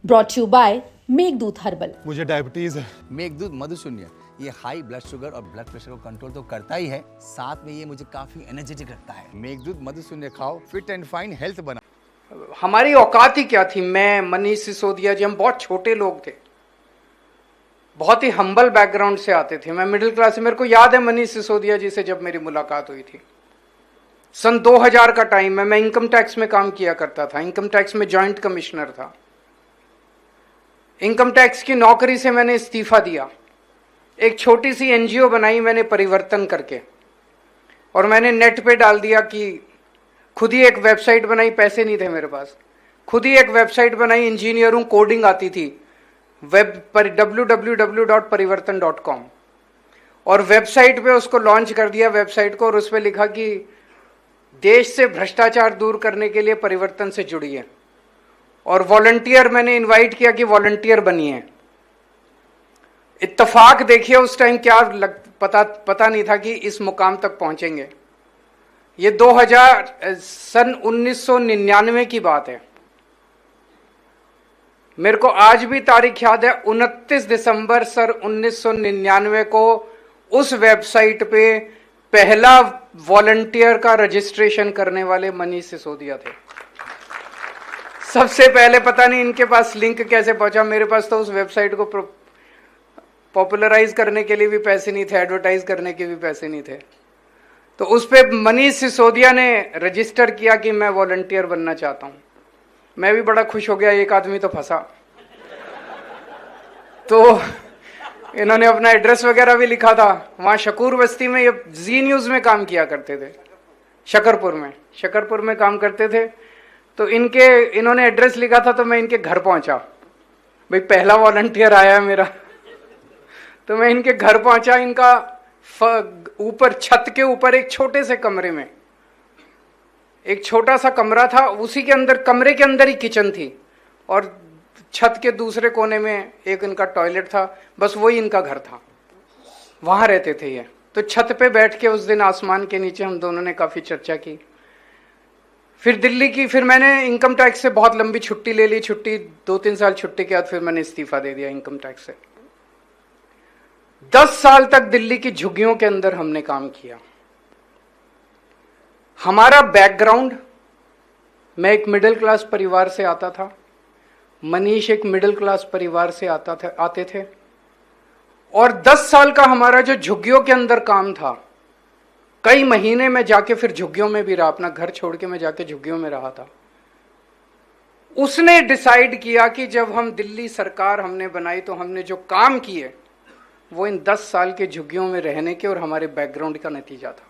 Brought you by Meghdoot herbal. मुझे diabetes है। मेघदूत मधुशून्य ये हाई ब्लड शुगर और ब्लड प्रेशर को कंट्रोल तो करता ही है, साथ में ये मुझे काफी एनर्जेटिक रखता है। मेघदूत मधुशून्य खाओ, फिट एंड फाइन हेल्थ बना। हमारी औकात ही क्या थी, मैं, मनीष सिसोदिया जी, हम बहुत छोटे लोग थे, बहुत ही हम्बल बैकग्राउंड से आते थे। मैं मिडिल क्लास से, मेरे को याद है मनीष सिसोदिया जी से जब मेरी मुलाकात हुई थी सन 2000 का टाइम है। मैं इनकम टैक्स में काम किया करता था, इनकम टैक्स में जॉइंट कमिश्नर था। इनकम टैक्स की नौकरी से मैंने इस्तीफा दिया, एक छोटी सी एनजीओ बनाई मैंने परिवर्तन करके, और मैंने नेट पे डाल दिया कि खुद ही एक वेबसाइट बनाई, पैसे नहीं थे मेरे पास, खुद ही एक वेबसाइट बनाई, इंजीनियर हूं, कोडिंग आती थी, वेब पर www.parivartan.com, और वेबसाइट पे उसको लॉन्च कर दिया वेबसाइट को, और उस पर लिखा कि देश से भ्रष्टाचार दूर करने के लिए परिवर्तन से जुड़िए, और वॉलंटियर मैंने इनवाइट किया कि वॉलंटियर बनिए। इत्तेफाक देखिए उस टाइम क्या पता नहीं था कि इस मुकाम तक पहुंचेंगे। ये 1999 की बात है। मेरे को आज भी तारीख याद है, 29 दिसंबर सन 1999 को उस वेबसाइट पे पहला वॉलंटियर का रजिस्ट्रेशन करने वाले मनीष सिसोदिया थे। सबसे पहले, पता नहीं इनके पास लिंक कैसे पहुंचा, मेरे पास तो उस वेबसाइट को पॉपुलराइज करने के लिए भी पैसे नहीं थे, एडवर्टाइज करने के भी पैसे नहीं थे। तो उस पे मनीष सिसोदिया ने रजिस्टर किया कि मैं वॉलंटियर बनना चाहता हूं। मैं भी बड़ा खुश हो गया, एक आदमी तो फंसा। तो इन्होंने अपना एड्रेस वगैरह भी लिखा था, वहां शकूर बस्ती में, ये जी न्यूज में काम किया करते थे, शकरपुर में काम करते थे। तो इन्होंने एड्रेस लिखा था, तो मैं इनके घर पहुंचा, भाई पहला वॉलंटियर आया है मेरा। तो मैं इनके घर पहुंचा, इनका ऊपर छत के ऊपर एक छोटे से कमरे में एक छोटा सा कमरा था, उसी के अंदर, कमरे के अंदर ही किचन थी, और छत के दूसरे कोने में एक इनका टॉयलेट था, बस वही इनका घर था, वहां रहते थे ये। तो छत पे बैठ के उस दिन आसमान के नीचे हम दोनों ने काफी चर्चा की। फिर दिल्ली की, फिर मैंने इनकम टैक्स से बहुत लंबी छुट्टी ले ली, 2-3 साल छुट्टी के बाद फिर मैंने इस्तीफा दे दिया इनकम टैक्स से। 10 साल तक दिल्ली की झुग्गियों के अंदर हमने काम किया। हमारा बैकग्राउंड, मैं एक मिडिल क्लास परिवार से आता था, मनीष एक मिडिल क्लास परिवार से आते थे, और 10 साल का हमारा जो झुग्गियों के अंदर काम था, कई महीने में जाके फिर झुग्गियों में भी रहा, अपना घर छोड़ के मैं जाके झुग्गियों में रहा था। उसने डिसाइड किया कि जब हम दिल्ली सरकार हमने बनाई, तो हमने जो काम किए वो इन 10 साल के झुग्गियों में रहने के और हमारे बैकग्राउंड का नतीजा था।